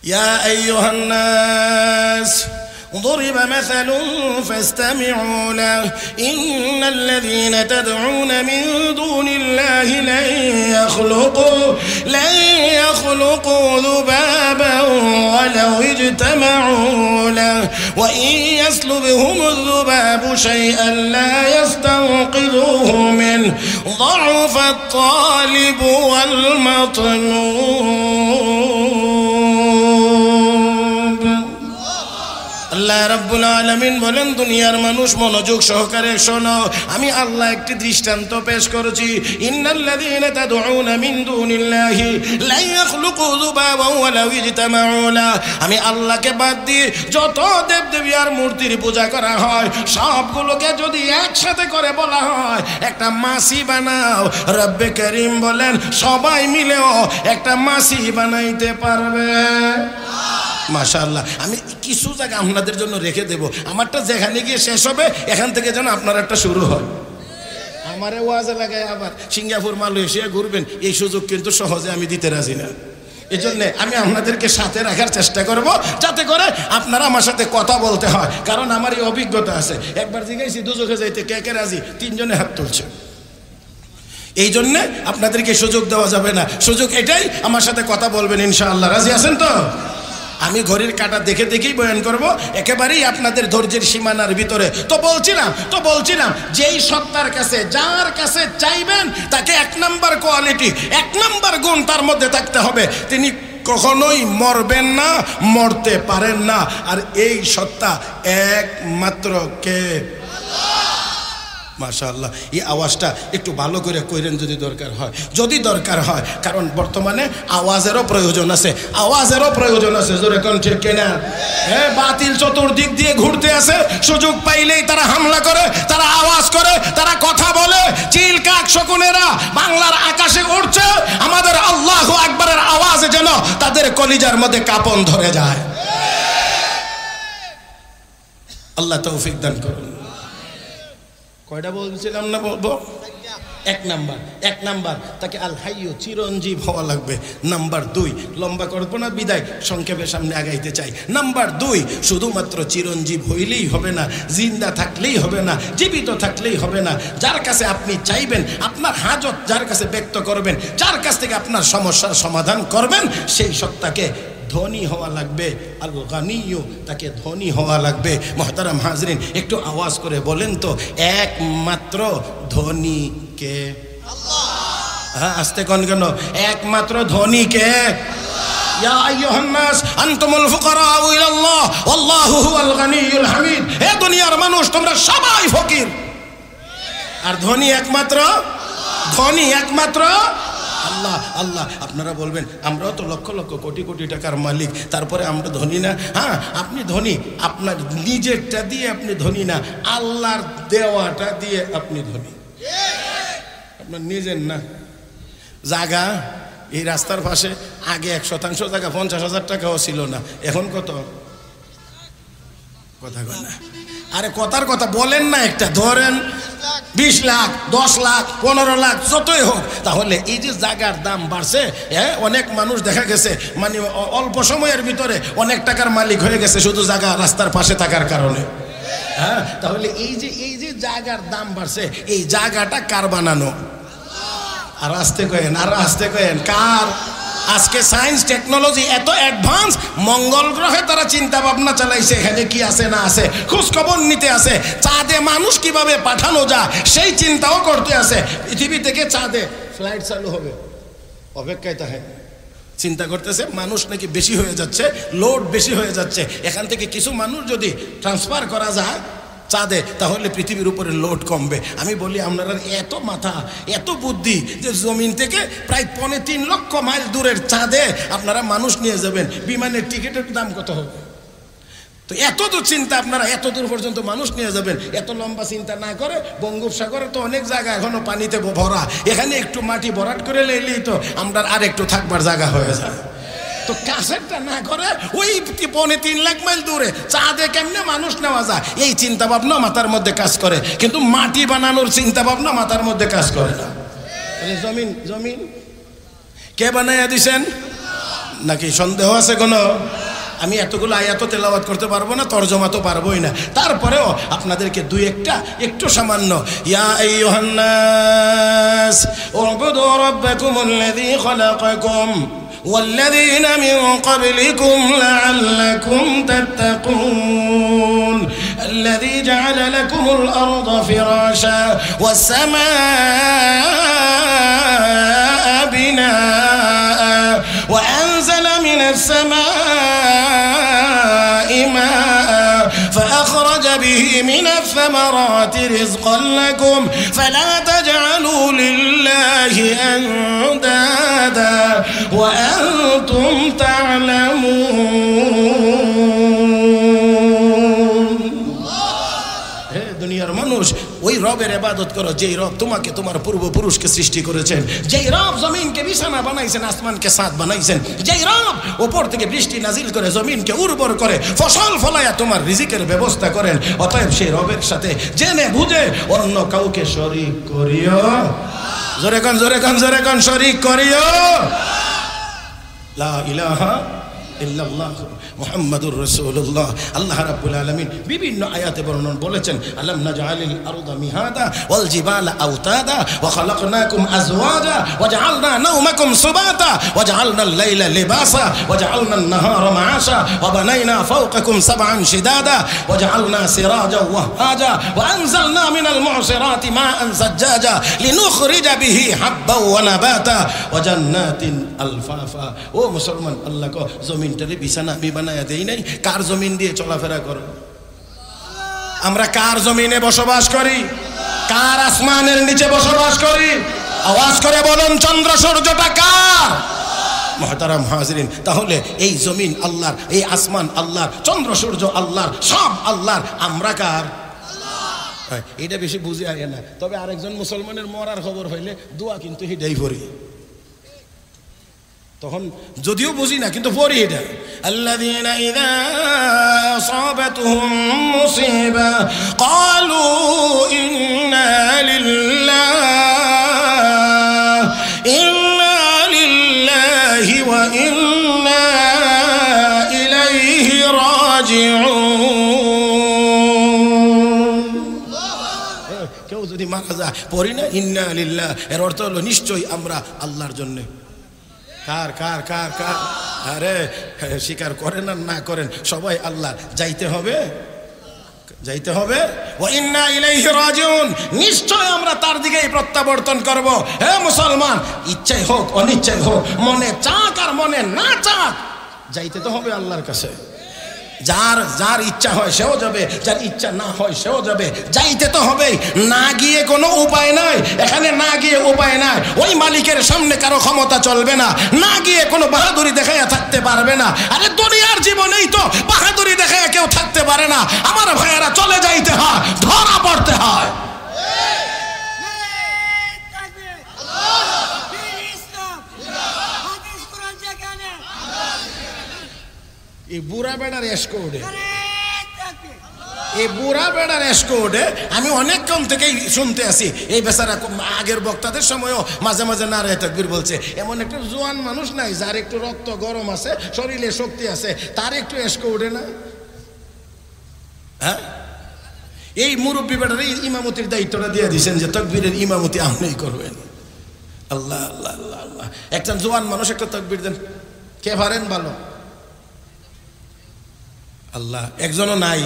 ইয়া আইয়ুহান নাস ضرب مثل فاستمعوا له إن الذين تدعون من دون الله لن يخلقوا ذبابا ولو اجتمعوا له وإن يسلبهم الذباب شيئا لا يستنقذوه منه ضعف الطالب والمطلوب আল্লাহ রাব্বুল আলামিন বলেন দুনিয়ার মানুষ মনোযোগ সহকারে শোনো আমি আল্লাহ একটি দৃষ্টান্ত পেশ করেছি ইন্নাল্লাযীনা তাদউনা মিন দুনিল্লাহি লা ইয়াখলুকু যুবাবান ওয়ালাউ ইজতামাউ লা আমি আল্লাহকে বাদ দিয়ে যত দেবদেবী আর মূর্তির পূজা করা হয় সবগুলোকে যদি একসাথে করে বলা হয় একটা মাছি বানাও রব্বে করিম বলেন সবাই মিলেও একটা মাছি বানাইতে পারবে মাশাআল্লাহ আমি কিছু জায়গা আপনাদের জন্য রেখে দেব আমারটা যেখানে গিয়ে শেষ হবে এখান থেকে যেন আপনার একটা শুরু হয় আমারে ওয়াজে লাগায় আবার সিঙ্গাপুর মালয়েশিয়া ঘুরবেন এই সুযোগ কিন্তু সহজে আমি দিতে রাজি না এজন্য আমি আপনাদেরকে সাথে রাখার চেষ্টা করব যাতে করে আপনারা আমার সাথে কথা বলতে হয় কারণ আমার এই অভিজ্ঞতা আছে একবার জিজ্ঞাসি দুজকে যাইতে কে কে রাজি তিনজনে হাত তুলছে এই জন্য আপনাদেরকে সুযোগ দেওয়া যাবে না সুযোগ এটাই আমার সাথে কথা বলবেন ইনশাআল্লাহ রাজি আছেন তো আমি ঘড়ির কাঁটা দেখে দেখেই বয়ান করব একেবারেই আপনাদের ধৈর্যের সীমানার ভিতরে তো বলছিলাম যেই সত্তার কাছে যার কাছে চাইবেন তাকে এক নাম্বার কোয়ালিটি এক নাম্বার গুণ তার মধ্যে থাকতে হবে তিনি কখনোই মরবেন না মরতে পারেন না আর এই সত্তা একমাত্র কে মাশাআল্লাহ এই আওয়াজটা একটু ভালো করে কইরেন যদি দরকার হয় কারণ বর্তমানে আওয়াজেরও প্রয়োজন আছে জোরে কোন ঠিক কিনা হ্যাঁ বাতিল চতুর্দিক দিয়ে ঘুরতে আছে সুযোগ পাইলেই তারা হামলা করে তারা আওয়াজ করে তারা কথা বলে চিল কাক শকুনেরা বাংলার আকাশে উড়ছে আমাদের আল্লাহু আকবারের আওয়াজে যেন তাদের কলিজার মধ্যে কাঁপন ধরে যায় আল্লাহ তৌফিক দান করুন কয়টা বলছিলাম না বলবো এক নাম্বার তাকে আল হাইয়্যু চিরঞ্জীব হওয়া লাগবে নাম্বার 2 লম্বা করব না বিদায় সংক্ষেপে সামনে আগাইতে চাই নাম্বার 2 শুধুমাত্র চিরঞ্জীব হইলেই হবে না জিন্দা থাকলেই হবে না জীবিত থাকলেই হবে না যার কাছে আপনি চাইবেন আপনার হাজত যার কাছে ব্যক্ত করবেন যার কাছ থেকে আপনার সমস্যার সমাধান করবেন সেই সত্তাকে ধনী হওয়া লাগবে আল গানিয়্যু তাকে ধনী হওয়া লাগবে মুহতারাম হাজরিন একটু আওয়াজ করে বলেন তো একমাত্র ধনী কে আল্লাহ হ্যাঁ আস্তে কোন কেন একমাত্র ধনী কে ইয়া আইয়ুহান নাস আনতুমুল ফুকারাউ ইলাল্লাহ ওয়াল্লাহু হুয়াল গানিয়্যুল হামিদ হে দুনিয়ার মানুষ তোমরা সবাই ফকির আর ধনী একমাত্র আল্লাহ আপনারা বলবেন আমরাও তো লক্ষ লক্ষ কোটি কোটি টাকার মালিক তারপরে আমরা ধনী না হ্যাঁ আপনি ধনী আপনার নিজেরটা দিয়ে আপনি ধনী না আল্লাহর দেওয়াটা দিয়ে আপনি ধনী আপনার নিজের না জায়গা এই রাস্তার পাশে আগে 1% জায়গা 50,000 টাকাও ছিল না এখন কত কথা কয় না আরে কথার কথা বলেন না একটা ধরেন 20 লাখ 10 লাখ 15 লাখ যতই হোক তাহলে এই যে জায়গার দাম বাড়ছে হ্যাঁ অনেক মানুষ দেখা গেছে মানে অল্প সময়ের ভিতরে অনেক টাকার মালিক হয়ে গেছে শুধু জায়গা রাস্তার পাশে থাকার কারণে হ্যাঁ তাহলে এই যে জায়গার দাম বাড়ছে এই জায়গাটা কার বানানো আর আসতে কয়েন কার আজকে সায়েন্স টেকনোলজি এত অ্যাডভান্স মঙ্গল গ্রহে তারা চিন্তা ভাবনা চালাইছে এখানে কি আছে না আছে খোঁজ খবর নিতে আছে চাঁদে মানুষ কিভাবে পাঠানো যায় সেই চিন্তাও করতে আছে পৃথিবী থেকে চাঁদে ফ্লাইট চালু হবে অপেক্ষায় থাকে চিন্তা করতেছে মানুষ নাকি বেশি হয়ে যাচ্ছে লোড বেশি হয়ে যাচ্ছে এখান থেকে কিছু মানুষ যদি ট্রান্সফার করা যায় চাঁদে তাহলে পৃথিবীর উপরে লোড কমবে আমি বলি আপনারা এত মাথা এত বুদ্ধি যে জমিন থেকে প্রায় 3.5 লক্ষ মাইল দূরের চাঁদে আপনারা মানুষ নিয়ে যাবেন বিমানের টিকিটের দাম কত হবে তো এত দূর চিন্তা আপনারা এত দূর পর্যন্ত মানুষ নিয়ে যাবেন এত লম্বা চিন্তা না করে বঙ্গোপসাগরে তো অনেক জায়গা এখনো পানিতে ভরা এখানে একটু মাটি ভরাট করে লেলেই তো আমরা আর একটু থাকবার জায়গা হয়ে যায় তো কাছেরটা না করে ওই 3.5 লাখ মাইল দূরে চাঁদে কেমনে মানুষ নেওয়া যায় এই চিন্তা ভাবনা মাথার মধ্যে কাজ করে কিন্তু মাটি বানানোর চিন্তা ভাবনা মাথার মধ্যে কাজ করে না জমিন কে বানাইয়া দিছেন নাকি সন্দেহ আছে কোনো? আমি এতগুলো আয়াত তেলাওয়াত করতে পারবো না, তরজমা তো পারবোই না, তারপরেও আপনাদেরকে দুই একটা একটু সামান্য ইয়া আইয়ুহান নাস উবুদু রাব্বাকুমুল্লাযী খালাকাকুম والذين من قبلكم لعلكم تتقون الذي جعل لكم الأرض فراشا والسماء بناء وأنزل من السماء ماء فأخرج به من الثمرات رزقا لكم فلا تجعلوا لله أندادا وأنتم تعلمون দুনিয়ার মানুষ ওই রবের ইবাদত করো যেই রব তোমাকে তোমার পূর্বপুরুষকে সৃষ্টি করেছেন, যেই রব জমিনকে বিছানা বানাইছেন, আসমানকে ছাদ বানাইছেন, যেই রব উপর থেকে বৃষ্টি নাজিল করে জমিনকে উর্বর করে ফসল ফলায়া তোমার রিজিকের ব্যবস্থা করেন। অতএব সেই রবের সাথে জেনে বুঝে অন্য কাউকে শরীক করিও, জোরে কান জোরে কান জোরে কান, শরীক করিও লা ইলাহা ইল্লাল্লাহ মুহাম্মাদুর রাসূলুল্লাহ। আল্লাহ রাব্বুল আলামিন বিভিন্ন আয়াতে বর্ণনা বলেছেন আলাম নাজআলিল আরদা মিহাদা ওয়াল জিবালা আওতাদা ওয়া খালাকনাকুম আজওয়াজা ওয়া জাআলনা নাওমাকুম সুবাতা ওয়া জাআলনাল লাইলা লিবাসা ওয়া জাআলনান নাহারা মাআশা ওয়া বানাইনা ফাওকাকুম সাবআন শিদাদা ওয়া জাআলনা সিরাজা ওয়াহাজা ওয়া আনজালনা মিনাল মু'সিরাতি মাআন সাজ্জাজা লিনুখরিজা বিহি হাব্বান ওয়া নাবাতা ওয়া জান্নাতিন আলফাফা। ও মুসলমান, আল্লাহ কো জমিনটারে বিছানা আমি বানায়া দেই নাই, কার জমিন দিয়ে চলাফেরা করো? আমরা কার জমিনে বসবাস করি? কার আসমানের নিচে বসবাস করি? আওয়াজ করে বলুন, চন্দ্র সূর্যটা কার? মুহতারাম হাজিরিন, তাহলে এই জমিন আল্লাহর, এই আসমান আল্লাহর, চন্দ্র সূর্য আল্লাহর, সব আল্লাহর। আমরা কার? এটা বেশি বুঝে আয় না। তবে আরেকজন মুসলমানের মরার খবর হইলে দোয়া কিন্তু হিডাই পড়ি, তখন যদিও বুঝি না কিন্তু পড়ি এটা। আল্লাযীনা ইযা আসাবাতুহুম মুসিবা ক্বালু ইন্না লিল্লাহি ওয়া ইন্না ইলাইহি রাজিউন। কেউ যদি মারা যায় পড়ি না ইন্না লিল্লাহ, এর অর্থ হলো নিশ্চয়ই আমরা আল্লাহর জন্য। কার কার কার কার? আরে স্বীকার করেন আর না করেন সবাই আল্লাহ, যাইতে হবে, যাইতে হবে। ওয়া ইন্না ইলাইহি রাজিউন, নিশ্চয় আমরা তার দিকেই প্রত্যাবর্তন করব। হে মুসলমান, ইচ্ছাই হোক অনিচ্ছাই হোক, মনে চাক আর মনে না চাক, যাইতে তো হবে আল্লাহর কাছে। যার যার ইচ্ছা হয় সেও যাবে, যার ইচ্ছা না হয় সেও যাবে, যাইতে তো হবেই। না গিয়ে কোনো উপায় নাই, এখানে না গিয়ে উপায় নাই। ওই মালিকের সামনে কারো ক্ষমতা চলবে না, না গিয়ে কোনো বাহাদুরি দেখাইয়া থাকতে পারবে না। আরে দুনিয়ার জীবনেই তো বাহাদুরি দেখাইয়া কেউ থাকতে পারে না। আমার ভাইয়েরা, চলে যাইতে হয়, ধরা পড়তে হয়। এই বুড়া বেড়ার এসকোডে, এই বুড়া বেড়ার এসকোডে আমি অনেকক্ষণ থেকেই শুনতে আসি। এই বেচারা আগের বক্তাদের সময়ও মাঝে মাঝে নারায়ে তাকবীর বলছে। এমন একটা জোয়ান মানুষ নাই যার একটু রক্ত গরম আছে, শরীরে শক্তি আছে, তার একটু এসকোডে না? হ্যাঁ, এই মুরব্বী বেটার ইমামতির দায়িত্বটা দিয়ে দিয়েছেন যে তাকবীরের ইমামতি আপনিই করবেন। আল্লাহ আল্লাহ আল্লাহ আল্লাহ। একজন জোয়ান মানুষ একটা তাকবীর দেন, কে পারেন ভালো? আল্লাহ, একজনও নাই,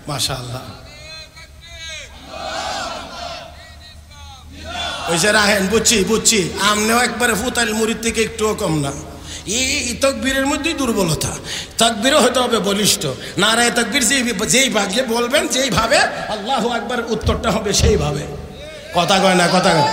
মাশাআল্লাহ। ওই যে রাহেন, বুঝছি বুঝছি, আমনেও একবারে ফুতাইল মুরিদ থেকে একটুও কম না। এই তাকবীরের মধ্যেই দুর্বলতা। তাকবীরও হতে হবে বলিষ্ঠ। নারায়ে তাকবীর যেই ভাগে বলবেন, যেইভাবে আল্লাহু আকবার উত্তরটা হবে সেইভাবে। কথা কয় না, কথা কয়।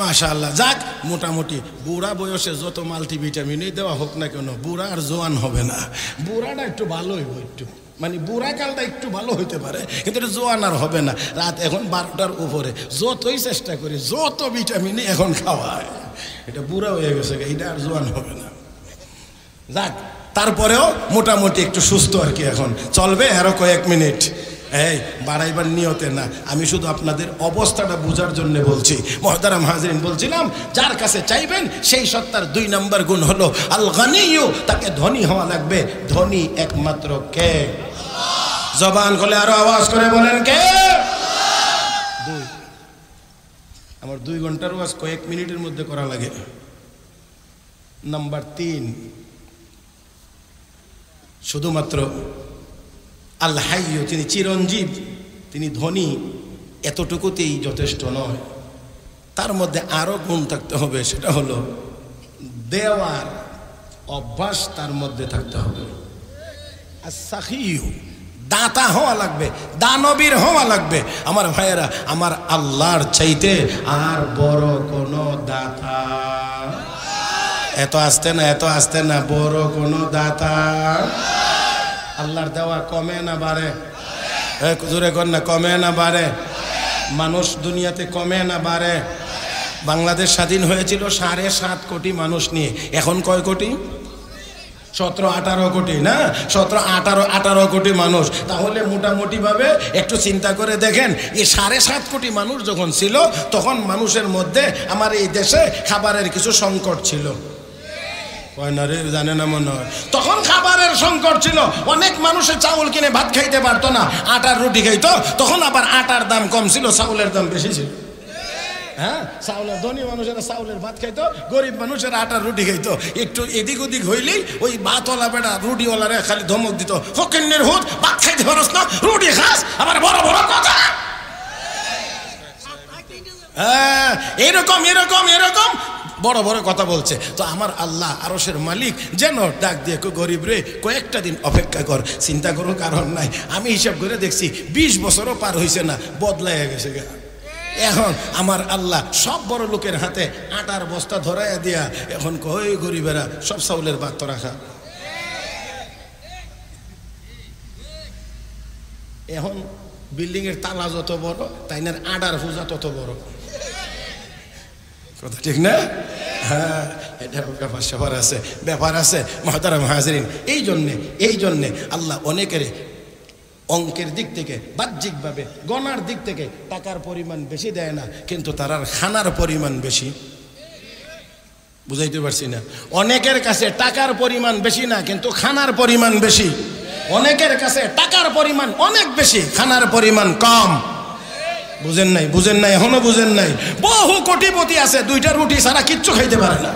মাশাআল্লাহ। যাক, মোটামুটি বুড়া বয়সে যত মাল্টিভিটামিনই দেওয়া হোক না কেন, বুড়া আর জোয়ান হবে না। বুড়াটা একটু ভালো হইব একটু। মানে বুড়া কালটা একটু ভালো হইতে পারে, কিন্তু এটা জোয়ান আর হবে না। রাত এখন 12টার উপরে, যতই চেষ্টা করি, যত ভিটামিনই এখন খাওয়ায়, এটা বুড়া হয়ে গেছে, এটা আর জোয়ান হবে না। যাক, তারপরেও মোটামুটি একটু সুস্থ আর কি, এখন চলবে আরো কয়েক মিনিট। এই বাড়াইবার নিয়তে না, আমি শুধু আপনাদের অবস্থাটা বোঝার জন্য বলছি। মুহতারাম হাজিরিন, বলছিলাম যার কাছে চাইবেন সেই সত্তার 2 নম্বর গুণ হলো আল গানিয়্যু, তাকে ধনী হওয়া লাগবে। ধনী একমাত্র কে? জবান খুলে আরো আওয়াজ করে বলেন কে? আমার 2 ঘন্টার ওয়াজ কয়েক মিনিটের মধ্যে করা লাগে। নাম্বার 3, শুধুমাত্র আল হাইয়্যু, তিনি চিরঞ্জীব, তিনি ধনী, এতটুকুতেই যথেষ্ট নয়, তার মধ্যে আরো গুণ থাকতে হবে। সেটা হলো দেওয়ার অভ্যাস তার মধ্যে থাকতে হবে। as-সাখিয়্যু, দাতা হওয়া লাগবে, দানবীর হওয়া লাগবে। আমার ভাইয়েরা, আমার আল্লাহর চাইতে আর বড় কোন দাতা, এত আসতে না, এত আসতে না, বড় কোন দাতা। আল্লাহর দেওয়া কমে না বাড়ে? জোরে কর না, কমে না বাড়ে? মানুষ দুনিয়াতে কমে না বাড়ে? বাংলাদেশ স্বাধীন হয়েছিল 7.5 কোটি মানুষ নিয়ে, এখন কয় কোটি? 17-18 কোটি না, 17-18 কোটি মানুষ। তাহলে মোটামুটি ভাবে একটু চিন্তা করে দেখেন, এই 7.5 কোটি মানুষ যখন ছিল, তখন মানুষের মধ্যে আমার এই দেশে খাবারের কিছু সংকট ছিল। জানে না মনে হয়, তখন খাবারের সংকট ছিল। অনেক মানুষের চাউল কিনে ভাত খাইতে পারতো না, আটার রুটি খাইতো। তখন আবার আটার দাম কম ছিল, চাউলের দাম বেশি ছিল। হ্যাঁ, চাউলের ধনী মানুষেরা চাউলের ভাত খাইতো, গরিব মানুষেরা আটার রুটি খাইতো। একটু এদিক ওদিক হইলেই ওই ভাতওয়ালা বেটা রুটিওয়ালারে খালি ধমক দিত, ফকিন্নের হুত, ভাত খাইতে পারস না, রুটি খাস, আবার বড় বড় কথা। হ্যাঁ, এরকম এরকম এরকম বড় বড় কথা বলছে। তো আমার আল্লাহ আরশের মালিক যেন ডাক দিয়ে, গরিব রে কয়েকটা দিন অপেক্ষা কর, চিন্তা করো কারণ নাই। আমি হিসাব করে দেখছি 20 বছরও পার হয়েছে না, বদলাইয়া গেছে। এখন আমার আল্লাহ সব বড় লোকের হাতে আটার বস্তা ধরাইয়া দিয়া এখন কই গরিবেরা সব চাউলের ভাত তো রাখা। এখন বিল্ডিং এর তালা যত বড়, তাই না আটার পূজা তত বড়। কথা ঠিক না? হ্যাঁ, এটা ব্যাপার আছে মুহতারাম হাজিরিন। এই জন্যে আল্লাহ অনেকের অঙ্কের দিক থেকে, বাহ্যিকভাবে গণার দিক থেকে টাকার পরিমাণ বেশি দেয় না, কিন্তু তার খানার পরিমাণ বেশি। বুঝাইতে পারছি না? অনেকের কাছে টাকার পরিমাণ বেশি না, কিন্তু খানার পরিমাণ বেশি। অনেকের কাছে টাকার পরিমাণ অনেক বেশি, খানার পরিমাণ কম। বুঝেন নাই, এখনো বুঝেন নাই? বহু কোটিপতি আছে 2টা রুটি ছাড়া কিচ্ছু খাইতে পারে না।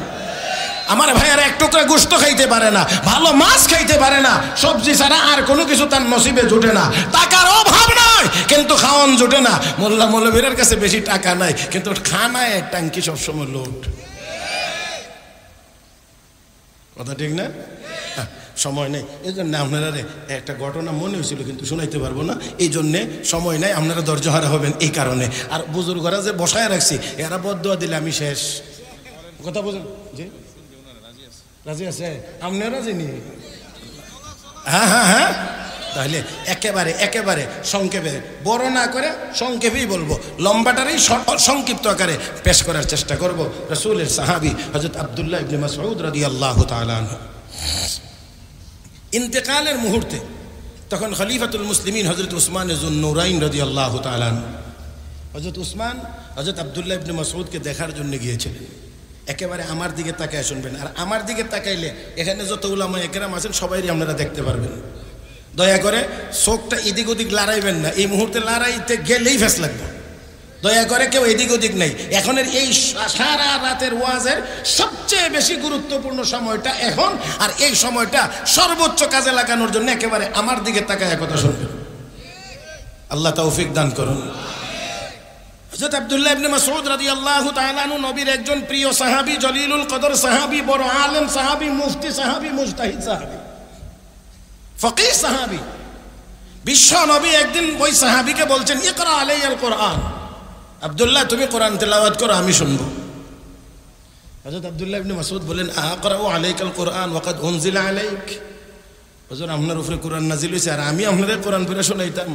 আমার ভাইয়ারা 1 টুকরা গোশত খাইতে পারে না, ভালো মাছ খাইতে পারে না, সবজি ছাড়া আর কোনো কিছু তার নসিবে জুটে না। টাকার অভাব নাই, কিন্তু খাওয়ান জুটে না। মোল্লা মৌলবীর কাছে বেশি টাকা নাই, কিন্তু খানায় ট্যাঙ্কি সবসময় লোড। কথা ঠিক না? সময় নেই, এই জন্য আপনারা একটা ঘটনা মনে হয়েছিল, কিন্তু শোনাইতে পারবো না, এই জন্যে সময় নাই। আপনারা ধৈর্যহারা হবেন এই কারণে। আর বুজুর্গরা যে বসায় রাখছি, এরা বদদোয়া দিলে আমি শেষ। কথা বুঝেন? জি, রাজি আছে? আপনিও রাজি নি? হ্যাঁ হ্যাঁ হ্যাঁ, তাহলে একেবারে সংক্ষেপে, বড় না করে সংক্ষেপেই বলবো, লম্বাটারই সংক্ষিপ্ত আকারে পেশ করার চেষ্টা করব। রাসূলের সাহাবী হযরত আব্দুল্লাহ ইবনে মাসউদ রাদিয়াল্লাহু তাআলা আনহু ইন্তেকালের মুহূর্তে, তখন খলিফাতুল মুসলিমিন হযরত উসমান যুন নূরাইন রাদিয়াল্লাহু তাআলা আনহু, হযরত উসমান হযরত আব্দুল্লাহ ইবনে মাসউদকে দেখার জন্য গিয়েছিলেন। একেবারে আমার দিকে তাকায় শুনবেন, আর আমার দিকে তাকাইলে এখানে যত উলামা একরাম আছেন সবাইই আপনারা দেখতে পারবেন। দয়া করে চোখটা এদিক ওদিক লড়াইবেন না, এই মুহূর্তে লড়াইতে গেলেই ফেস লাগবে। দয়া করে কেউ এদিক ওদিক নেই। এখনের এই সারা রাতের ওয়াজের সবচেয়ে বেশি গুরুত্বপূর্ণ সময়টা এখন, আর এই সময়টা সর্বোচ্চ কাজে লাগানোর জন্য একেবারে আমার দিকে তাকায় কথা শুনবেন। আল্লাহ তৌফিক দান করুন। হযরত আব্দুল্লাহ ইবনে মাসউদ রাদিয়াল্লাহু তাআলা আনহু নবীর একজন প্রিয় সাহাবী, জলিলুল কদর সাহাবী, বড় আলেম সাহাবী, মুফতি সাহাবী, মুজতাহিদ সাহাবী, ফকিহ সাহাবী। বিশ্ব নবী একদিন ওই সাহাবীকে বলছেন, ইকরা আলাইয়াল কোরআন, আব্দুল্লাহ তুমি কোরআন তেলাওয়াত করো, আমি শুনবো। হযরত আব্দুল্লাহ ইবনে মাসউদ বলেন, আকরাউ আলাইকাল কোরআন ওয়া কাদ উনজিলা আলাইক, হুজুর আপনার উপরে কোরআন নাজিল হয়েছে আর আমি আপনাদের কোরআন পড়ে শোনাইতাম।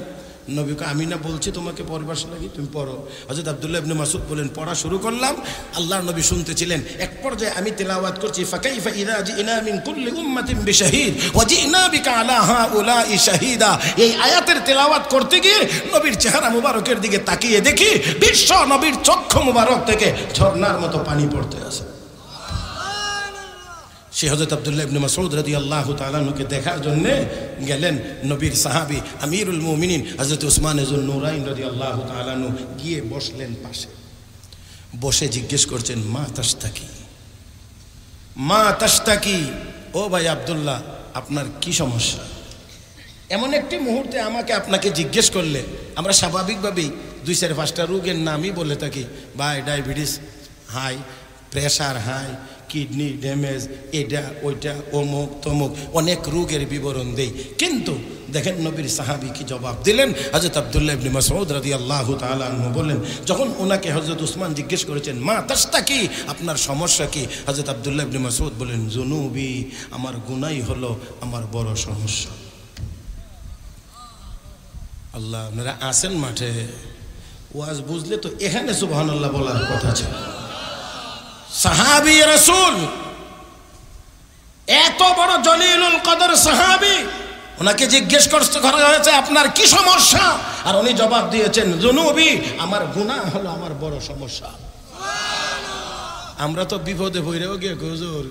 নবীকে আমি না বলছি তোমাকে পড়বার লাগি, তুমি পড়ো। হযরত আব্দুল্লাহ ইবনে মাসউদ বলেন পড়া শুরু করলাম, আল্লাহর নবী শুনতেছিলেন। এক পর্যায়ে আমি তেলাওয়াত করছি, ফাকাইফা ইযা জিনা মিন কুল্লি উম্মাতিন বিশাহিদ ওয়া জিনা বিকা আলা হাউলাই শাহিদা। এই আয়াতের তেলাওয়াত করতে গিয়ে নবীর চেহারা মুবারকের দিকে তাকিয়ে দেখি বিশ্ব নবীর চক্ষু মুবারক থেকে ঝর্ণার মতো পানি পড়তে আছে। সে হযরত আব্দুল্লাহ ইবনে মাসউদ রাদিয়াল্লাহু তাআলা আনহুকে দেখার জন্য গেলেন। নবীর সাহাবী আমিরুল মুমিনিন হযরত উসমান ইবনে নুরাইন রাদিয়াল্লাহু তাআলা আনহু গিয়ে বসলেন পাশে। বসে জিজ্ঞেস করছেন, মা তাশতাকি, মা তাশতাকি, ও ভাই আব্দুল্লাহ আপনার কি সমস্যা? এমন একটি মুহূর্তে আমাকে আপনাকে জিজ্ঞেস করলে আমরা স্বাভাবিকভাবেই 2-4-5টা রোগের নামই বলে থাকি, ভাই diabetes high, pressure high, kidney damage, এটা ওইটা, অমুক তমুক, অনেক রোগের বিবরণ দেই। কিন্তু দেখেন নবীর সাহাবী কি জবাব দিলেন। হযরত আব্দুল্লাহ ইবনে মাসউদ রাদিয়াল্লাহু তাআলা আনহু বলেন, যখন ওনাকে হযরত উসমান জিজ্ঞেস করেছেন মা তাশতাকি, আপনার সমস্যা কি? হযরত আব্দুল্লাহ ইবনে মাসউদ বলেন, জুনুবি, আমার গুনাহই হলো আমার বড় সমস্যা। আল্লাহ, আপনারা আসেন মাঠে, ওয়াজ বুঝলে তো এখানে সুবহানাল্লাহ বলার কথা ছিল। সাহাবী রাসূল, এত বড় জলিলুল কদর সাহাবী, ওনাকে জিজ্ঞেস করা হয়েছে আপনার কি সমস্যা, আর উনি জবাব দিয়েছেন জুনুবি, আমার গুনাহ হলো আমার বড় সমস্যা। আমরা তো বিপদে পড়েও গিয়ে হুজুর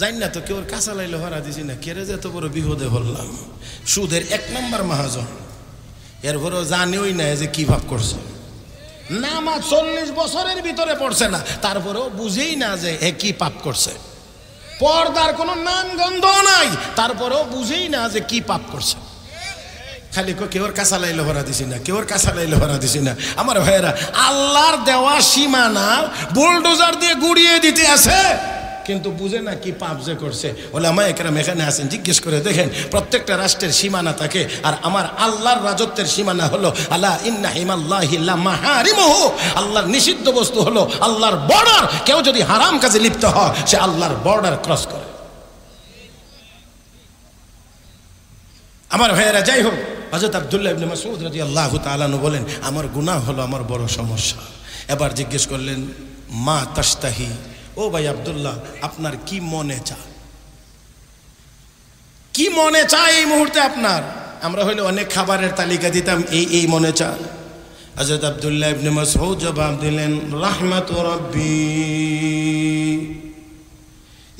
জানি না তো কেউ কাঁচা লাইলে হরা দিছি না, কেড়ে যে এত বড় বিপদে হলাম। সুদের 1 নম্বর মহাজন, এরপরেও জানিওই না যে কি ভাব করছে। নামাজ 40 বছরের ভিতরে পড়ছে না, তারপরেও বুঝেই না যে এ কি পাপ করছে। পর্দার কোনো নাম গন্ধ নাই, তারপরেও বুঝেই না যে কি পাপ করছে। খালি কেউর কাঁচা লাইলে ভরা দিছি না, কেউর কাঁচা লাইলে ভরা দিছি না। আমার ভাইয়েরা, আল্লাহর দেওয়া সীমানা বুলডোজার দিয়ে গুড়িয়ে দিতে আছে, কিন্তু বুঝে না কি পাপ যে করছে। ওলামা একরাম এখানে আছেন, জিজ্ঞেস করে দেখেন। প্রত্যেকটা রাষ্ট্রের সীমানা থাকে, আর আমার আল্লাহর রাজত্বের সীমানা হলো আলা ইন্না হিমাল্লাহি লা মাহারিমুহু, আল্লাহর নিষিদ্ধ বস্তু হলো আল্লাহর বর্ডার। কেউ যদি হারাম কাজে লিপ্ত হয় সে আল্লাহর বর্ডার ক্রস করে। আমার ভাইয়েরা, যাই হোক, হযরত আব্দুল্লাহ ইবনে মাসউদ রাদিয়াল্লাহু তাআলা আনহু বলেন আমার গুনাহ হলো আমার বড় সমস্যা। এবার জিজ্ঞেস করলেন মা তাশতাহি, ও ভাই আব্দুল্লাহ আপনার কি মনে চায়, কি মনে চায় এই মুহূর্তে আপনার? আমরা হইলে অনেক খাবারের তালিকা দিতাম, এই মনে চায়। হযরত আব্দুল্লাহ ইবনে মাসউদ জবাব দিলেন রাহমাতু রাব্বি,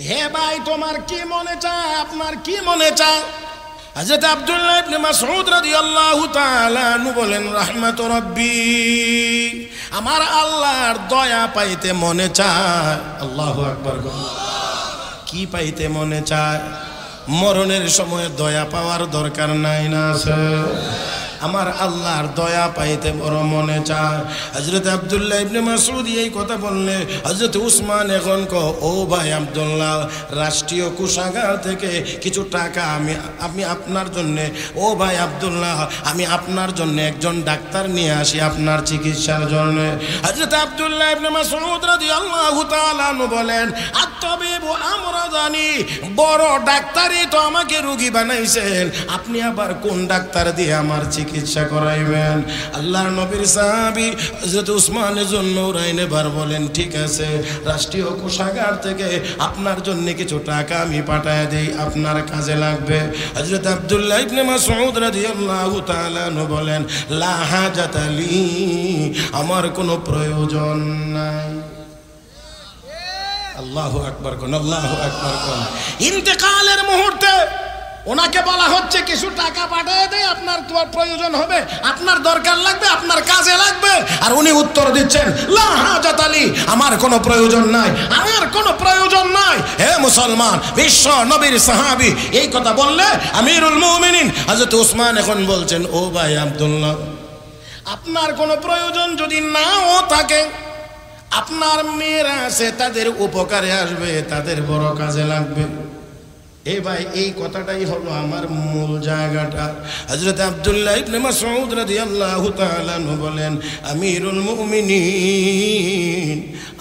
হে ভাই তোমার কি মনে চায়, আপনার কি মনে চায়? হযরত আব্দুল্লাহ ইবনে মাসউদ রাদিয়াল্লাহু তাআলা আনহু বলেন রাহমাতু রাব্বি, আমার আল্লাহর দয়া পাইতে মনে চায়। আল্লাহু আকবার। কি পাইতে মনে চায়? মরণের সময় দয়া পাওয়ার দরকার নাই না আছে? আমার আল্লাহর দয়া পাইতে বড় মনে চায়। হযরত আব্দুল্লাহ ইবনে মাসউদ এই কথা বললে হযরত উসমান এখন ও ভাই আব্দুল্লাহ, রাষ্ট্রীয় কোষাগার থেকে কিছু টাকা আমি আপনার জন্য, ও ভাই আব্দুল্লাহ আমি আপনার জন্য একজন ডাক্তার নিয়ে আসি আপনার চিকিৎসার জন্য। হযরত আব্দুল্লাহ ইবনে মাসউদ রাদিয়াল্লাহু তাআলা আনহু বলেন আত-তাবিবু আমরাদানি, বড় ডাক্তারই তো আমাকে রোগী বানাইছেন, আপনি আবার কোন ডাক্তার দিয়ে আমার চিকিৎসা করাইবেন? আল্লাহর নবীর সাহাবী হযরত উসমান ইবনে নুরাইন এবার বলেন ঠিক আছে, রাষ্ট্রীয় কোষাগার থেকে আপনার জন্য কিছু টাকা আমি পাঠায় দেই, আপনার কাজে লাগবে। হযরত আব্দুল্লাহ ইবনে মাসউদ রাদিয়াল্লাহু তাআলা আনহু বলেন লা হাজাতা লি, আমার কোনো প্রয়োজন নাই। আল্লাহু আকবার কোন, আল্লাহু আকবার কোন। ইন্তেকালের মুহূর্তে ওনাকে বলা হচ্ছে কিছু টাকা পাঠিয়ে দেয়, আপনার তোমার প্রয়োজন হবে, আপনার দরকার লাগবে, আপনার কাজে লাগবে। আর উনি উত্তর দিচ্ছেন লা হাজাত আলী, আমার কোনো প্রয়োজন নাই, আমার কোনো প্রয়োজন নাই। হে মুসলমান, বিশ্ব নবীর সাহাবী এই কথা বললে আমিরুল মুমিনিন হযরত উসমান এখন বলছেন ও ভাই আব্দুল্লাহ, আপনার কোনো প্রয়োজন যদি নাও থাকে, আপনার মেয়েরা আছে তাদের উপকারে আসবে, তাদের বড় কাজে লাগবে। এ ভাই, এই কথাটাই হলো আমার মূল জায়গাটা। হযরত আব্দুল্লাহ ইবনে মাসউদ রাদিয়াল্লাহু তাআলা আনহু বলেন আমিরুল মুমিনিন,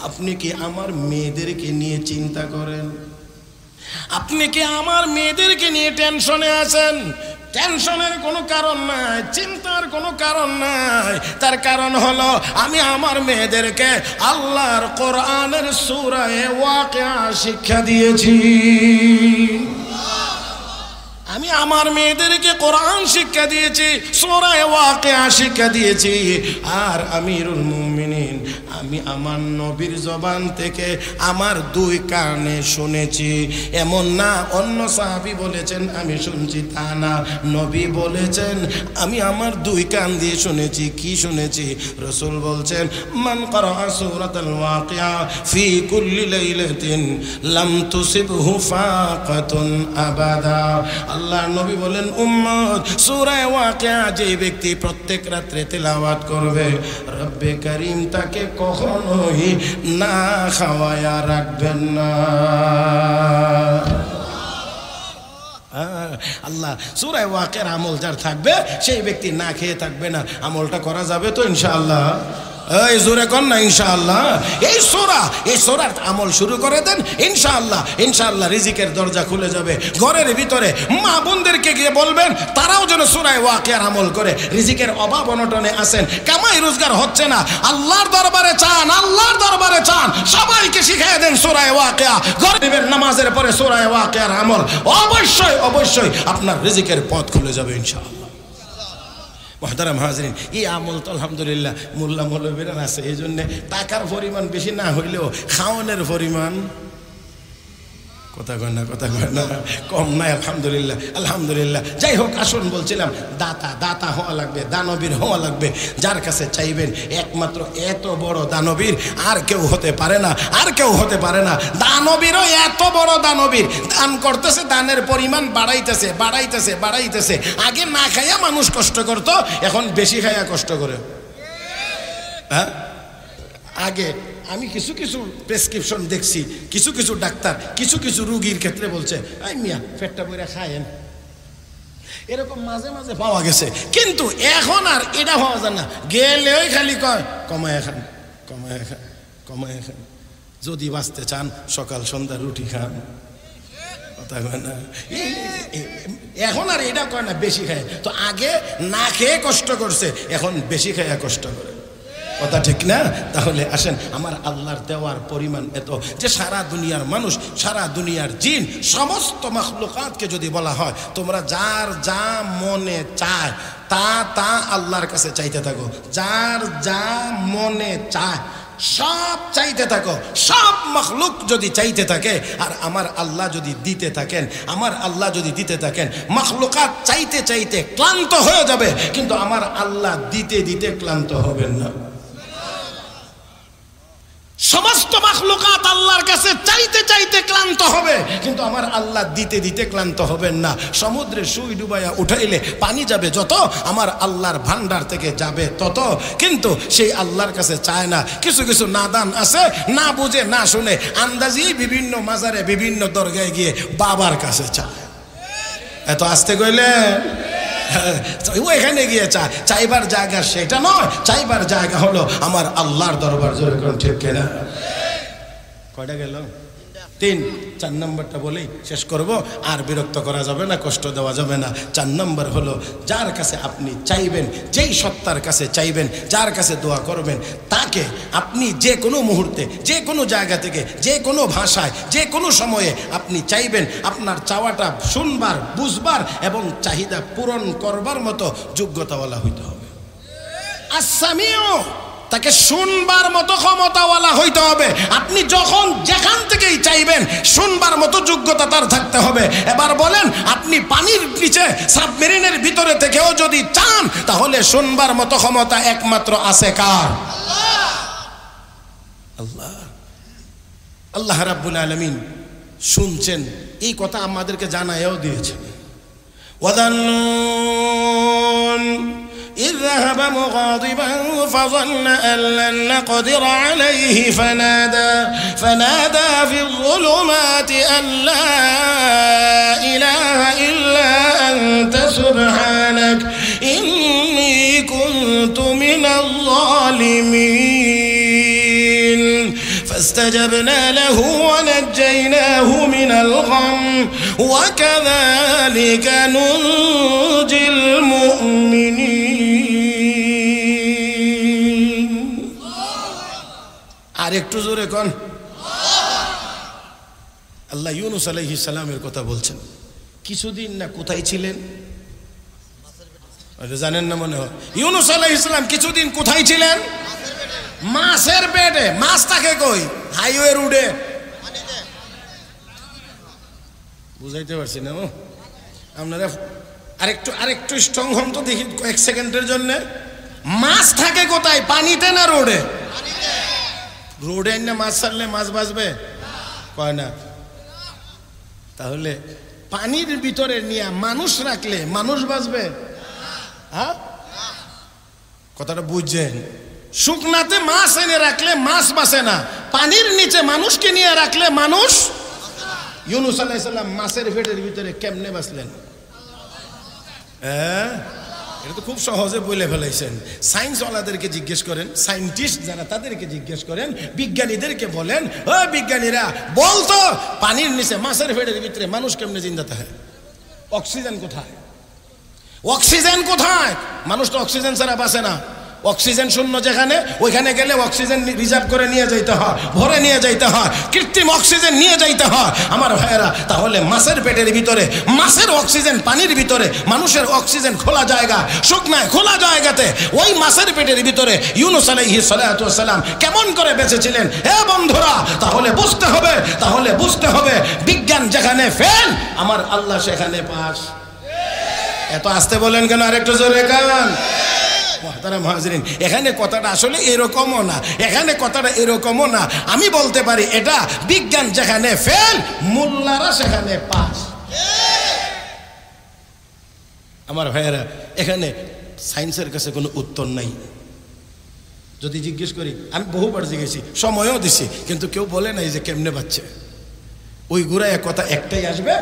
আপনি কি আমার মেয়েদেরকে নিয়ে চিন্তা করেন? আপনি কি আমার মেয়েদেরকে নিয়ে টেনশনে আছেন? টেনশনের কোনো কারণ নাই, চিন্তার কোনো কারণ নাই। তার কারণ হলো আমি আমার মেয়েদেরকে আল্লাহর কোরআনের সূরা ওয়াকিয়া শিক্ষা দিয়েছি। আমি আমার মেয়েদেরকে কোরআন শিক্ষা দিয়েছি, সূরা ওয়াকিয়া শিক্ষা দিয়েছি। আর আমিরুল মুমিনিন, আমি আমার নবীর জবান থেকে আমার দুই কানে শুনেছি। এমন না অন্য সাহাবী বলেছেন আমি শুনছি, তা না, নবী বলেছেন আমি আমার দুই কান দিয়ে শুনেছি। কি শুনেছি? রাসূল বলছেন মান ক্বারা সূরাতুল ওয়াকিয়া ফি কুল্লি লাইলাতিন লাম তুসিবহু ফাকাতুন আবাদা। আল্লাহর নবী বলেন উম্মত, সূরা ওয়াকিয়া যে ব্যক্তি প্রত্যেক রাত্রে তেলাওয়াত করবে, রব্বে কারীম তাকে কখনোই না খাওয়ায়া রাখবেন না। আল্লাহ সূরা ওয়াকিয়ার আমল যার থাকবে সেই ব্যক্তি না খেয়ে থাকবে না। আমলটা করা যাবে তো ইনশাআল্লাহ? এই জোরে কর না ইনশাআল্লাহ। এই সূরার আমল শুরু করে দেন, ইনশাআল্লাহ ইনশাআল্লাহ রিজিকের দরজা খুলে যাবে। ঘরের ভিতরে মা বোনদেরকে গিয়ে বলবেন তারাও যেন সূরা ওয়াকিয়ার আমল করে। রিজিকের অভাব অনটনে আছেন, কামাই রোজগার হচ্ছে না, আল্লাহর দরবারে চান, আল্লাহর দরবারে চান, সবাইকে শিখিয়ে দেন সূরা ওয়াকিয়া। গরিবের নামাজের পরে সূরা ওয়াকিয়ার আমল, অবশ্যই অবশ্যই আপনার রিজিকের পথ খুলে যাবে ইনশাআল্লাহ। মুহতারাম হাজরিন, এই আমল তো আলহামদুলিল্লাহ মোল্লা মৌলবীরা আছে, এই জন্য টাকার পরিমাণ বেশি না হইলেও খাওয়ানোর পরিমাণ কথা কয় না কম নাই আলহামদুলিল্লাহ আলহামদুলিল্লাহ। যাই হোক, আসুন বলছিলাম দাতা হওয়া লাগবে, দানবীর হওয়া লাগবে। যার কাছে চাইবেন একমাত্র এত বড় দানবীর আর কেউ হতে পারে না, আর কেউ হতে পারে না। দানবীরও এত বড় দানবীর, দান করতেছে, দানের পরিমাণ বাড়াইতেছে। আগে না খাইয়া মানুষ কষ্ট করত, এখন বেশি খাইয়া কষ্ট করে। হ্যাঁ, আগে আমি কিছু প্রেসক্রিপশন দেখছি, কিছু ডাক্তার কিছু রুগীর ক্ষেত্রে বলছে এই মিয়া পেটটা বইরা খায়েন, এরকম মাঝে মাঝে পাওয়া গেছে। কিন্তু এখন আর এটা পাওয়া যায় না, গেলেই খালি কয় কমায় খান। যদি বাঁচতে চান সকাল সন্ধ্যা রুটি খান, কথা কয় না। এখন আর এটা কয় না বেশি খায়। তো আগে না খেয়ে কষ্ট করছে, এখন বেশি খাইয়া কষ্ট করে, কথা ঠিক না? তাহলে আসেন, আমার আল্লাহর দেওয়ার পরিমাণ এত যে সারা দুনিয়ার মানুষ, সারা দুনিয়ার জিন, সমস্ত মাখলুকাতকে যদি বলা হয় তোমরা যার যা মনে চায় তা আল্লাহর কাছে চাইতে থাকো, যার যা মনে চায় সব চাইতে থাকো। সব মাখলুক যদি চাইতে থাকে আর আমার আল্লাহ যদি দিতে থাকেন, মাখলুকাত চাইতে ক্লান্ত হয়ে যাবে, কিন্তু আমার আল্লাহ দিতে ক্লান্ত হবেন না। সমস্ত মাখলুকাত আল্লাহর কাছে চাইতে ক্লান্ত হবে, কিন্তু আমার আল্লাহ দিতে ক্লান্ত হবেন না। সমুদ্রে সুই ডুবাইয়া উঠাইলে পানি যাবে যত, আমার আল্লাহর ভান্ডার থেকে যাবে তত, কিন্তু সেই আল্লাহর কাছে চায় না। কিছু নাদান আছে, না বুঝে না শুনে আন্দাজি বিভিন্ন মাজারে বিভিন্ন দরগায় গিয়ে বাবার কাছে চায়। এত আসতে কইলে ওইখানে গিয়ে চাইবার জায়গা সেটা নয়, চাইবার জায়গা হলো আমার আল্লাহর দরবার। জোরে কোন ঠিক কিনা? কয়টা গেল? 3। 4 নম্বরটা বলেই শেষ করব, আর বিরক্ত করা যাবে না, কষ্ট দেওয়া যাবে না। 4 নম্বর হলো যার কাছে আপনি চাইবেন, যেই সত্তার কাছে চাইবেন, যার কাছে দোয়া করবেন, তাকে আপনি যে কোনো মুহূর্তে, যে কোনো জায়গা থেকে, যে কোনো ভাষায়, যে কোনো সময়ে আপনি চাইবেন, আপনার চাওয়াটা শুনবার, বুঝবার এবং চাহিদা পূরণ করবার মতো যোগ্যতাওয়ালা হইতে হবে। আসামিও তাকে শুনবার মতো ক্ষমতাওয়ালা হইতে হবে। আপনি যখন যেখান থেকেই চাইবেন শুনবার মতো যোগ্যতা তার থাকতে হবে। এবার বলেন, আপনি পানির নিচে সাবমেরিনের ভিতরে থেকেও যদি চান, তাহলে শুনবার মতো ক্ষমতা একমাত্র আছে কার? আল্লাহ রাব্বুল আলামিন শুনছেন, এই কথা আমাদেরকে জানায়ও দিয়েছেন। ওয়াদান্নুন إذ ذهب مغاضبا فظن أن لن نقدر عليه فنادى في الظلمات أن لا إله إلا أنت سبحانك إني كنت من الظالمين فاستجبنا له ونجيناه من الغم وكذلك ننجي المؤمنين আরেকটু জোরে কোন আল্লাহ ইউনুস আলাইহিস সালামের কথা বলছেন কিছুদিন না কোথায় ছিলেন জানেন না মনে হয় ইউনুস আলাইহিস সালাম কিছুদিন কোথায় ছিলেন মাছের পেটে মাছ থাকে কই হাইওয়ে রোডে বুঝাইতে পারছি না আপনারা আরেকটু স্ট্রং হন তো দেখি কয়েক সেকেন্ডের জন্য মাছ থাকে কোথায় পানিতে না রোডে রোডে না মাছ ছাড়লে মাছ বাঁচবে কয় না তাহলে পানির ভিতরে নিয়ে মানুষ রাখলে মানুষ বাঁচবে হ্যাঁ কথাটা বুঝছেন শুকনাতে মাছ এনে রাখলে মাছ বাঁচে না পানির নিচে মানুষকে নিয়ে রাখলে মানুষ ইউনুস আলাইহিস সালাম মাছের পেটের ভিতরে কেমনে বাঁচলেন এটা তো খুব সহজে বলে ফেলাইছেন সায়েন্স ওয়ালাদেরকে জিজ্ঞেস করেন সায়েন্টিস্ট যারা তাদেরকে জিজ্ঞেস করেন বিজ্ঞানীদেরকে বলেন ও বিজ্ঞানীরা বলতো পানির নিচে মাছের পেটের ভিতরে মানুষ কেমনে জিন্দা থাকে অক্সিজেন কোথায় অক্সিজেন কোথায় মানুষ তো অক্সিজেন ছাড়া বাঁচে না অক্সিজেন শূন্য যেখানে ওইখানে গেলে অক্সিজেন রিজার্ভ করে নিয়ে যাইতে হয় ভরে নিয়ে যাইতে হয় কৃত্রিম অক্সিজেন নিয়ে যাইতে হয় আমার ভাইয়েরা তাহলে মাছের পেটের ভিতরে মাছের অক্সিজেন পানির ভিতরে মানুষের অক্সিজেন খোলা জায়গা শুকনায় খোলা জায়গাতে ওই মাছের পেটের ভিতরে ইউনুস আলাইহিস সালাতু ওয়াস সালাম কেমন করে বেঁচেছিলেন হে বন্ধুরা তাহলে বুঝতে হবে বিজ্ঞান যেখানে ফেল আমার আল্লাহ সেখানে পাস এত আস্তে বলেন কেন আরেকটু জোরে কান এখানে কথাটা আসলে এরকমও না আমি বলতে পারি এটা বিজ্ঞান যেখানে ফেল মোল্লারা সেখানে পাস আমার ভাইয়েরা এখানে সায়েন্সের কাছে কোনো উত্তর নাই যদি জিজ্ঞেস করি আমি বহুবার জিজ্ঞেসি সময়ও দিছি কিন্তু কেউ বলে নাই যে কেমনে বাচ্চা ওই গুড়ায় কথা একটাই আসবে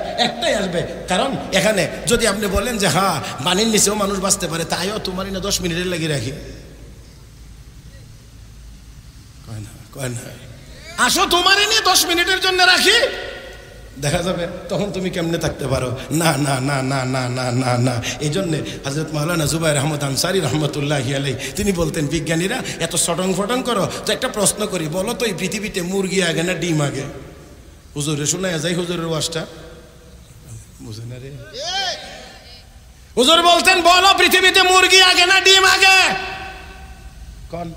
কারণ এখানে যদি আপনি বলেন যে হ্যাঁ পানির নিচেও মানুষ বাঁচতে পারে তাইও তোমারই না 10 মিনিটের লাগি রাখি কয় না আসো তোমারই নিয়ে 10 মিনিটের জন্য রাখি দেখা যাবে তখন তুমি কেমনে থাকতে পারো না না না না না না না না এই জন্যে হযরত মাওলানা জুবায়ের আহমদ আনসারী রহমতুল্লাহি আলাইহি তিনি বলতেন বিজ্ঞানীরা এত সটং ফটং করো তো একটা প্রশ্ন করি বলো তো এই পৃথিবীতে মুরগি আগে না ডিম আগে হুজুরে শোনা যায় হুজুরের ওয়াজটা বুঝে না রে হুজুর বলতেন বলো পৃথিবীতে মুরগি আগে না ডিম আগে কোন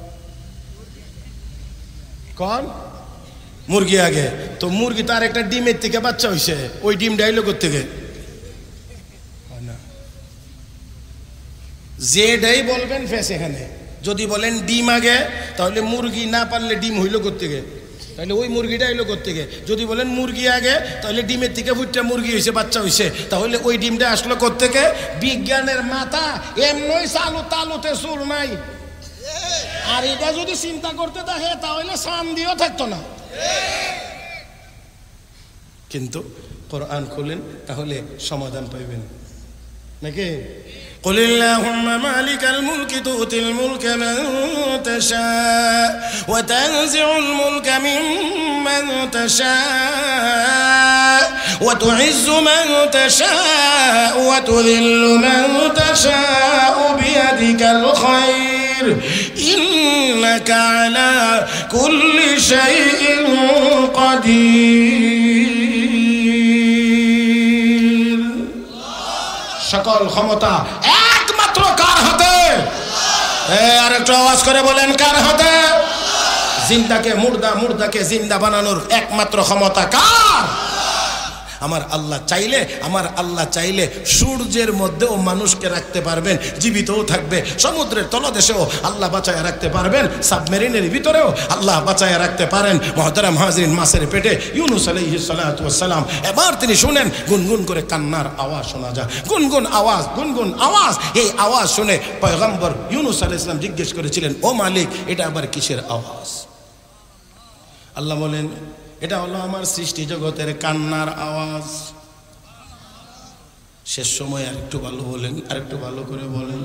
মুরগি আগে তো মুরগি তার একটা ডিমের থেকে বাচ্চা হইছে ওই ডিম ডাইলো করতে যেটাই বলবেন ফেস এখানে যদি বলেন ডিম আগে তাহলে মুরগি না পারলে ডিম হইলো করতে তাহলে ওই মুরগিটা এলো করতে যদি বলেন মুরগি আগে তাহলে ডিমের থেকে ফুটটা মুরগি হয়েছে বাচ্চা হয়েছে তাহলে ওই ডিমটা আসলো করতে বিজ্ঞানের মাথা এমনই তালুতে সুর নাই আর এটা যদি চিন্তা করতে থাকে তাহলে সান দিয়েও থাকতো না কিন্তু কোরআন খুলেন তাহলে সমাধান পাইবেন নাকি قل اللهم مالك الملك تؤتي الملك من تشاء وتنزع الملك ممن تشاء وتعز من تشاء وتذل من تشاء بيدك الخير إنك على كل شيء قدير সকল ক্ষমতা একমাত্র কার হাতে আরেকটু আওয়াজ করে বলেন কার হাতে জিন্দাকে মুর্দা মুর্দাকে জিন্দা বানানোর একমাত্র ক্ষমতা কার আমার আল্লাহ চাইলে সূর্যের মধ্যেও মানুষকে রাখতে পারবেন জীবিতও থাকবে সমুদ্রের তলদেশেও আল্লাহ বাঁচায় রাখতে পারবেন সাবমেরিনের ভিতরেও আল্লাহ বাঁচায় রাখতে পারেন মুহতারাম হাজরিন মাছের পেটে ইউনুস আলাইহিস সালাতু ওয়াস সালাম এবার তিনি শুনেন গুনগুন করে কান্নার আওয়াজ শোনা যায় গুনগুন আওয়াজ এই আওয়াজ শুনে পয়গম্বর ইউনুস আলাইহিস সালাম জিজ্ঞেস করেছিলেন ও মালিক এটা আবার কিসের আওয়াজ আল্লাহ বলেন এটা হলো আমার সৃষ্টি জগতের কান্নার আওয়াজ শেষ সময় আরেকটু ভালো বলেন আরেকটু ভালো করে বলেন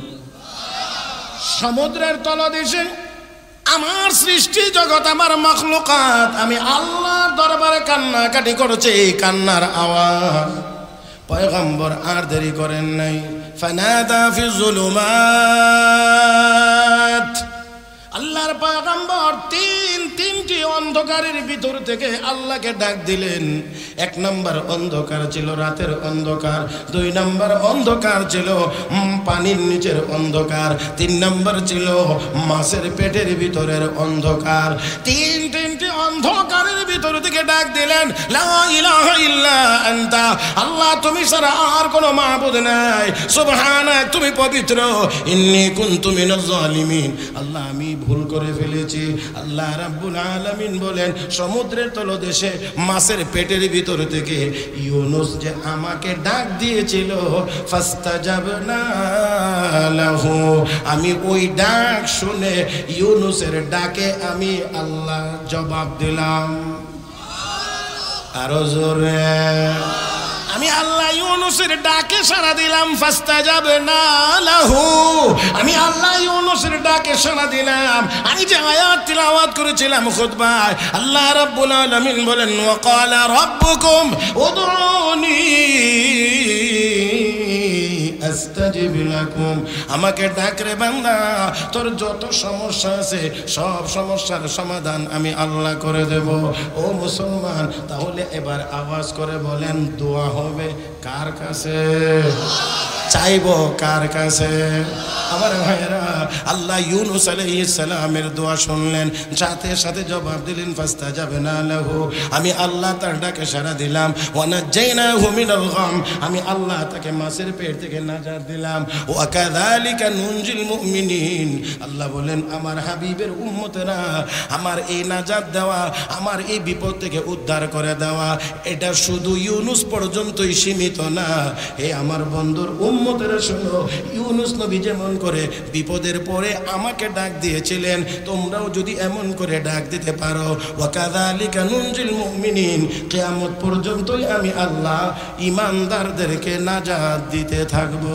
সমুদ্রের তলদেশে আমার সৃষ্টি জগৎ, আমার মাখলুকাত, আমি আল্লাহর দরবারে কান্নাকাটি করছে, এই কান্নার আওয়াজ। পয়গম্বর আর দেরি করেন নাই, ফানাদা ফি যুলুমাত। আল্লাহর পয়গম্বর তিনটি অন্ধকারের ভিতর থেকে আল্লাহকে ডাক দিলেন। এক নম্বর অন্ধকার ছিল রাতের অন্ধকার, দুই নম্বর অন্ধকার ছিল পানির নিচের অন্ধকার, তিন নম্বর ছিল মাছের পেটের ভিতরের অন্ধকার। তিনটি অন্ধকারের ভিতর থেকে ডাক দিলেন, লা ইলাহা ইল্লা আনতা, আল্লাহ তুমি ছাড়া আর কোনো মাবুদ নাই, সুবহানাক তুমি পবিত্র, ইন্নী কুনতু মিনাজ জালিমিন, আল্লাহ আমি ভুল করে ফেলেছি। আল্লাহ রাব্বুল আলামিন বলেন, সমুদ্রের তলদেশে মাছের পেটের ভিতর থেকে ইউনুস যে আমাকে ডাক দিয়েছিল, ফাস্তাজাবনা লাহু, আমি ওই ডাক শুনে ইউনুসের ডাকে আমি আল্লাহ জবাব দিলাম। আরো জোরে, আমি আল্লাহ ইউনুসের ডাকে সাড়া দিলাম। ফাস্তাজাবনা লাহু, আমি আল্লাহ ইউনুসের ডাকে সাড়া দিলাম। আমি যে আয়াত তিলাওয়াত করেছিলাম খুতবায়, আল্লাহ রাব্বুল আলামিন বলেন, ওয়া ক্বালা রাব্বুকুম উদউনি আস্তাজিব লাকুম, আমাকে ডাক রে বান্দা, তোর যত সমস্যা আছে সব সমস্যার সমাধান আমি আল্লাহ করে দেব। ও মুসলমান, তাহলে এবার আওয়াজ করে বলেন, দোয়া হবে কার কাছে? চাইব কার কাছে? আমার ভাইরা, আল্লাহ ইউনুস আলাইহিস সালামের দোয়া শুনলেন, সাথে সাথে জবাব দিলেন, ফাস্তাজাবনা লাহু, আমি আল্লাহ তার ডাকে সাড়া দিলাম। ওয়া নাজাইনাহু মিনাল গাম, আমি আল্লাহ তাকে মাছের পেট থেকে নাজাত দিলাম। ওয়া কাযালিকা নুনজিল মুমিনিন, আল্লাহ বলেন, আমার হাবিবের উম্মতেরা, আমার এই নাজাত দেওয়া, আমার এই বিপদ থেকে উদ্ধার করে দেওয়া, এটা শুধু ইউনুস পর্যন্তই সীমিত না। হে আমার বন্ধুর উম্মতেরা শোনো, ইউনুস নবী যেমন করে বিপদের পরে আমাকে ডাক দিয়েছিলেন, তোমরাও যদি এমন করে ডাক দিতে পারো, ওয়া কাযালিকা নুনজিল মুমিনিন, কিয়ামত পর্যন্তই আমি আল্লাহ ঈমানদারদেরকে নাজাত দিতে থাকবো।